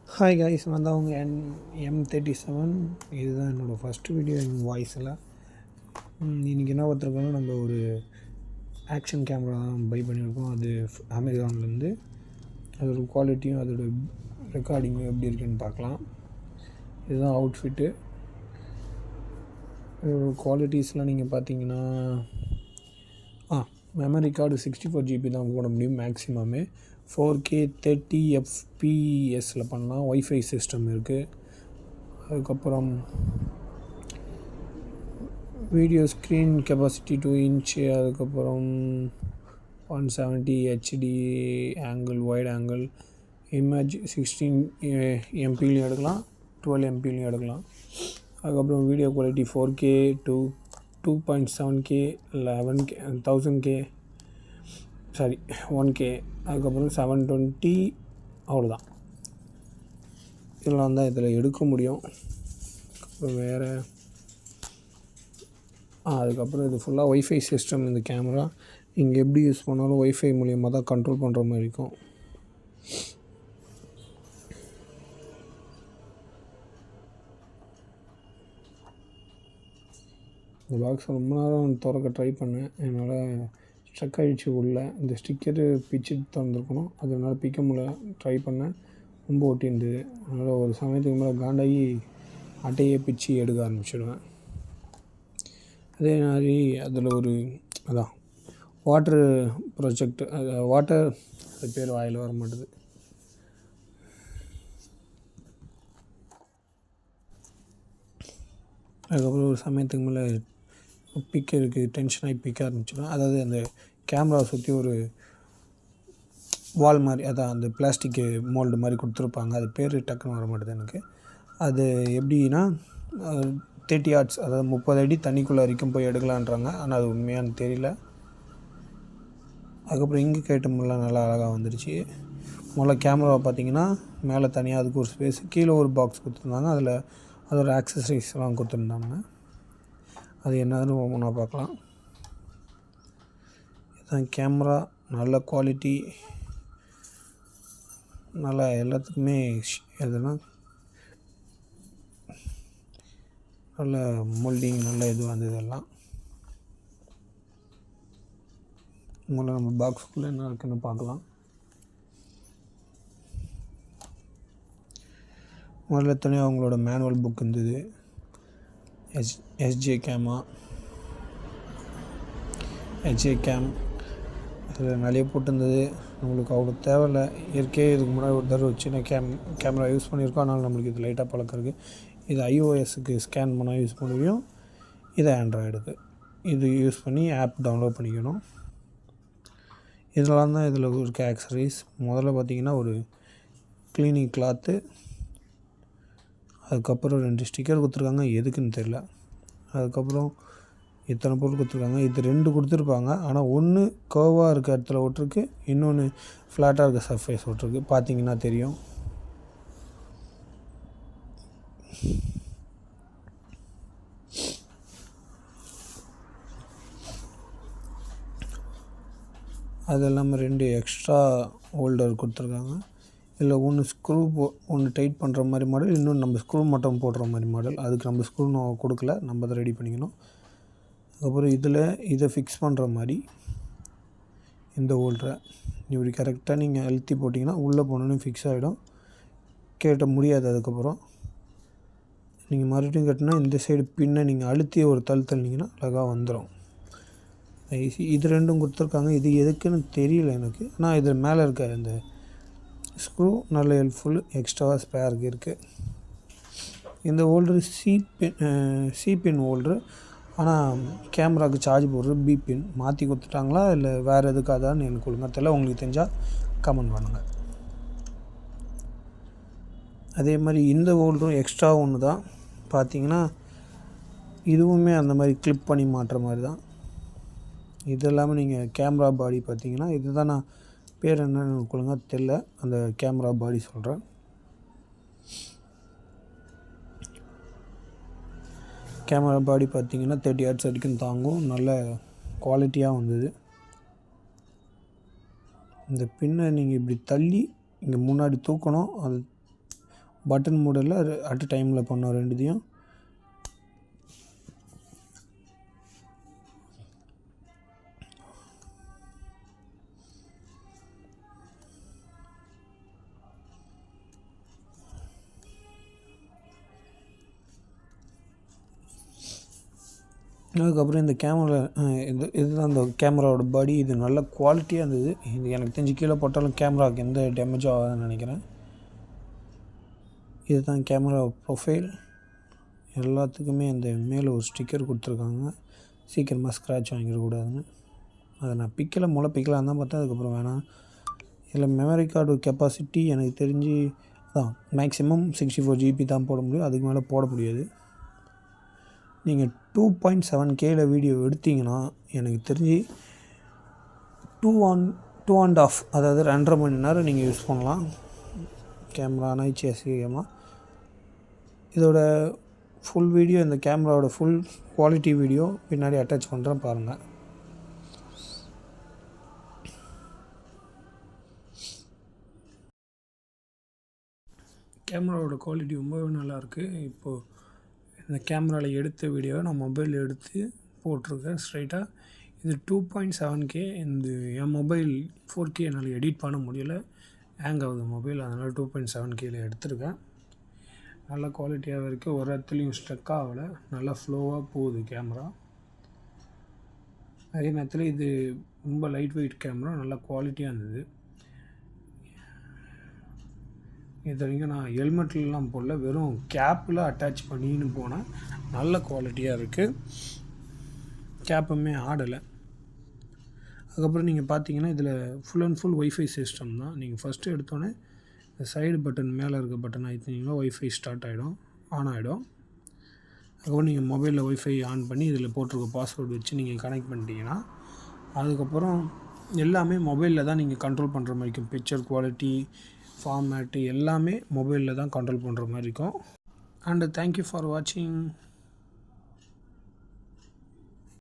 Hi guys, நான் தான் உங்கள் M37. இதுதான் என்னோடய ஃபஸ்ட்டு வீடியோ என் வாய்ஸில். இன்றைக்கி என்ன பார்த்துருக்கோன்னா, நம்ம ஒரு ஆக்ஷன் கேமரா தான் பை பண்ணியிருக்கோம். அது அமேசான்லேருந்து. அதோட குவாலிட்டியும் அதோட ரெக்கார்டிங்கும் எப்படி இருக்குன்னு பார்க்கலாம். இதுதான் அவுட்ஃபிட்டு. இதோட குவாலிட்டிஸ்லாம் நீங்கள் பார்த்தீங்கன்னா, மெமரி கார்டு 64 GB தான் போட முடியும் மேக்ஸிமமே. 4K 30 FPS பண்ணலாம். ஒய்ஃபை சிஸ்டம் இருக்குது. அதுக்கப்புறம் வீடியோ ஸ்க்ரீன் கெப்பாசிட்டி 2 இன்ச்சு. அதுக்கப்புறம் 170 HD angle, wide angle. Image 16 MPலையும் எடுக்கலாம், 12 MPலையும் எடுக்கலாம். அதுக்கப்புறம் video quality 4K 2.7K 11K 1000K 1K. அதுக்கப்புறம் 720. அவ்வளோதான். இதெல்லாம் தான் இதில் எடுக்க முடியும். அப்புறம் வேறு அதுக்கப்புறம் இது ஃபுல்லாக ஒய்ஃபை சிஸ்டம். இந்த கேமரா இங்கே எப்படி யூஸ் பண்ணாலும் ஒய்ஃபை மூலியமாக தான் கண்ட்ரோல் பண்ணுற மாதிரி இருக்கும். இந்த பாக்ஸ் ரொம்ப நேரம் திறக்க ட்ரை பண்ணேன். என்னால் ஸ்ட்ரக் ஆகிடுச்சு உள்ளே. இந்த ஸ்டிக்கரு பிச்சு திறந்துருக்கணும், அதனால் பிக்க முடியல. ட்ரை பண்ணேன், ரொம்ப ஒட்டியிருந்தது. அதனால் ஒரு சமயத்துக்கு மேலே காண்டாகி அட்டையே பிச்சு எடுக்க ஆரம்பிச்சிடுவேன். அதே மாதிரி அதில் ஒரு வாட்டர் ப்ரொஜெக்ட், வாட்டர், அது பேர் வாயில் வர மாட்டுது. அதுக்கப்புறம் ஒரு சமயத்துக்கு மேலே பிக்கருக்கு டென்ஷன் ஆகி பிக்க ஆரம்பிச்சிடும். அதாவது அந்த கேமராவை சுற்றி ஒரு வால் மாதிரி, அந்த பிளாஸ்டிக்கு மோல்டு மாதிரி கொடுத்துருப்பாங்க. அது பேர் டக்குன்னு வர மாட்டேது எனக்கு. அது எப்படின்னா 30 yards, அதாவது 30 அடி தண்ணிக்குள்ளே வரைக்கும் போய் எடுக்கலான்றாங்க. ஆனால் அது உண்மையானு தெரியல. அதுக்கப்புறம் இங்கே கேட்டமெல்லாம் நல்லா அழகாக வந்துடுச்சு. முதல்ல கேமராவை பார்த்திங்கன்னா மேலே தனியாக அதுக்கு ஒரு ஸ்பேஸ், கீழே ஒரு பாக்ஸ் கொடுத்துருந்தாங்க. அதில் அதோட ஆக்சசரிஸ்லாம் கொடுத்துருந்தாங்க. அது என்னதுன்னு ஒவ்வொன்றா பார்க்கலாம். இதுதான் கேமரா. நல்ல குவாலிட்டி, நல்லா எல்லாத்துக்குமே எதுனா நல்ல மோல்டிங், நல்ல இது வந்தது எல்லாம். முதல்ல நம்ம பாக்ஸுக்குள்ளே என்ன இருக்குன்னு பார்க்கலாம். முதல்ல தனியாக அவங்களோட மேனுவல் புக் இருந்தது. எஸ்ஜே கேம் அதில் நிறைய போட்டிருந்தது. நம்மளுக்கு அவ்வளோ தேவையில்லை. இயற்கையாக இதுக்கு முன்னாடி ஒரு தடவை வச்சு நான் கேமரா யூஸ் பண்ணியிருக்கோம். அதனால் நம்மளுக்கு இது லைட்டாக பழக்கம் இருக்குது. இது iOSக்கு ஸ்கேன் பண்ணால் யூஸ் பண்ண முடியும். இது ஆண்ட்ராய்டுக்கு. இது யூஸ் பண்ணி ஆப் டவுன்லோட் பண்ணிக்கணும். இதெல்லாம் தான் இதில் இருக்க ஆக்சசரிஸ். முதல்ல பார்த்திங்கன்னா ஒரு க்ளீனிங் கிளாத்து, அதுக்கப்புறம் 2 ஸ்டிக்கர் கொடுத்துருக்காங்க, எதுக்குன்னு தெரில. அதுக்கப்புறம் இத்தனை பொருள் கொடுத்துருக்காங்க. இது 2 கொடுத்துருப்பாங்க. ஆனால் ஒன்று கர்வாக இருக்க இடத்துல ஒட்டிருக்கு, இன்னொன்று ஃப்ளாட்டாக இருக்க சர்ஃபேஸ் ஒட்டிருக்கு. பார்த்தீங்கன்னா தெரியும். அது இல்லாமல் 2 எக்ஸ்ட்ரா ஹோல்டர் கொடுத்துருக்காங்க. இதில் ஒன்று டைட் பண்ணுற மாதிரி மாடல், இன்னொன்று நம்ம ஸ்க்ரூ மட்டும் போடுற மாதிரி மாடல். அதுக்கு நம்ம ஸ்க்ரூ கொடுக்கல, நம்ம அதை ரெடி பண்ணிக்கணும். அதுக்கப்புறம் இதை ஃபிக்ஸ் பண்ணுற மாதிரி இந்த ஹோல்டரை இப்படி கரெக்டாக நீங்கள் அழுத்தி போட்டிங்கன்னா உள்ளே போனோன்னு ஃபிக்ஸ் ஆகிடும். கேட்ட முடியாது. அதுக்கப்புறம் நீங்கள் மறுபடியும் கட்டினா இந்த சைடு பின்ன நீங்கள் அழுத்தி ஒரு தள்ளினீங்கன்னா அழகாக வந்துடும். இது 2 கொடுத்துருக்காங்க. இது எதுக்குன்னு தெரியல எனக்கு. ஆனால் இதில் மேலே இருக்க இந்த ஸ்க்ரூ நல்ல ஹெல்ப்ஃபுல், எக்ஸ்ட்ராவாக ஸ்பேருக்கு இருக்குது. இந்த ஹோல்டரு சி பின் ஹோல்டரு. ஆனால் கேமராவுக்கு சார்ஜ் போடுறது பி பின் மாற்றி கொடுத்துட்டாங்களா இல்லை வேறு எதுக்காதான்னு எனக்கு ஒழுங்காக தெரியல. உங்களுக்கு தெரிஞ்சால் கமெண்ட் பண்ணுங்கள். அதே மாதிரி இந்த ஹோல்டரும் எக்ஸ்ட்ரா ஒன்று தான். பார்த்தீங்கன்னா இதுவுமே அந்த மாதிரி கிளிப் பண்ணி மாட்டுற மாதிரி தான். இது இல்லாமல் நீங்கள் கேமரா பாடி பார்த்தீங்கன்னா, இதுதான் நான் பேர் என்னன்னு எனக்கு ஒழுங்காக தெரியல. அந்த கேமரா பாடி சொல்கிறேன். கேமரா பாடி பார்த்திங்கன்னா 30 yards வரைக்கும் தாங்கும். நல்ல குவாலிட்டியாக வந்தது. இந்த பின்னை நீங்கள் இப்படி தள்ளி இங்கே முன்னாடி தூக்கணும். அது பட்டன் மோடில் அட் டைமில் பண்ணோம் ரெண்டுத்தையும். அதுக்கப்புறம் இந்த கேமரா இதுதான் அந்த கேமராவோட பாடி. இது நல்ல குவாலிட்டியாக இருந்தது. இது எனக்கு தெரிஞ்சு கீழே போட்டாலும் கேமராவுக்கு எந்த டேமேஜும் ஆகாதுன்னு நினைக்கிறேன். இதுதான் கேமரா ப்ரொஃபைல். எல்லாத்துக்குமே இந்த மேலே ஒரு ஸ்டிக்கர் கொடுத்துருக்காங்க, சீக்கிரமாக ஸ்க்ராட்ச் வாங்கிடக்கூடாதுன்னு. அதை நான் பிக்கலாம் தான் பார்த்தேன். அதுக்கப்புறம் வேணாம். இதில் மெமரி கார்டு கெப்பாசிட்டி எனக்கு தெரிஞ்சு அதான் மேக்ஸிமம் 64 GB தான் போட முடியும், அதுக்கு மேலே போட முடியாது. நீங்கள் 2.7Kயில் வீடியோ எடுத்திங்கன்னா எனக்கு தெரிஞ்சு 2.5 அதாவது 2.5 மணி நேரம் நீங்கள் யூஸ் பண்ணலாம். கேமரா நிச்சயமாக இதோட ஃபுல் வீடியோ, இந்த கேமராவோட ஃபுல் குவாலிட்டி வீடியோ பின்னாடி அட்டாச் பண்ணுறேன் பாருங்கள். கேமராவோட குவாலிட்டி ரொம்பவே நல்லாயிருக்கு. இப்போது இந்த கேமராவில் எடுத்த வீடியோவை நான் மொபைலில் எடுத்து போட்டிருக்கேன் ஸ்ட்ரைட்டாக. இது 2.7K. இந்த என் மொபைல் 4K என்னால் எடிட் பண்ண முடியலை, ஹேங் ஆகுது மொபைல். அதனால் 2.7Kயில் எடுத்திருக்கேன். நல்ல குவாலிட்டியாகவும் இருக்குது, ஒரு இடத்துலையும் ஸ்ட்ரக் ஆகலை, நல்லா ஃப்ளோவாக போகுது கேமரா. அதே நேரத்தில் இது ரொம்ப லைட் வெயிட் கேமரா, நல்லா குவாலிட்டியாக இருந்தது. இது வரைக்கும் நான் ஹெல்மெட்லாம் போடல, வெறும் கேப்பில் அட்டாச் பண்ணின்னு போனேன். நல்ல குவாலிட்டியாக இருக்குது, கேப்புமே ஆடலை. அதுக்கப்புறம் நீங்கள் பார்த்தீங்கன்னா இதில் full and full wifi system தான். நீங்கள் ஃபஸ்ட்டு எடுத்தோன்னே இந்த சைடு பட்டன் மேலே இருக்க பட்டன் அழுத்தினீங்கன்னா ஒய்ஃபை ஸ்டார்ட் ஆகிடும், ஆன் ஆகிடும். அதுக்கப்புறம் நீங்கள் மொபைலில் ஒய்ஃபை ஆன் பண்ணி இதில் போட்டிருக்க பாஸ்வேர்டு வச்சு நீங்கள் கனெக்ட் பண்ணிட்டீங்கன்னா அதுக்கப்புறம் எல்லாமே மொபைலில் தான் நீங்கள் கண்ட்ரோல் பண்ணுற மாதிரி இருக்கும். பிக்சர் குவாலிட்டி, ஃபார்மேட்டு எல்லாமே மொபைலில் தான் கண்ட்ரோல் பண்ணுற மாதிரி இருக்கும். அண்ட் தேங்க்யூ ஃபார் வாட்சிங்.